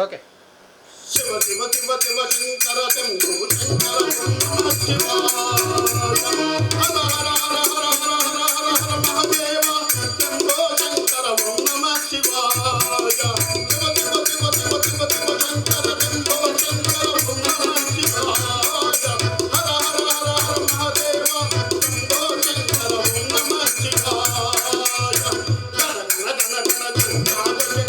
Okay. Shiva Shiva Shiva Shiva Shankara Shambho Shankara నమః శివాయ. హర హర హర హర హర హర హర హర మహాదేవ శంభో శంకర ఓం నమః శివాయ. శివ శివ శివ శివ శివ శివ శంకర శంభో శంకర ఓం నమః శివాయ. హర హర హర హర మహాదేవ శంభో శంకర ఓం నమః శివాయ. గణ గణ గణ గణ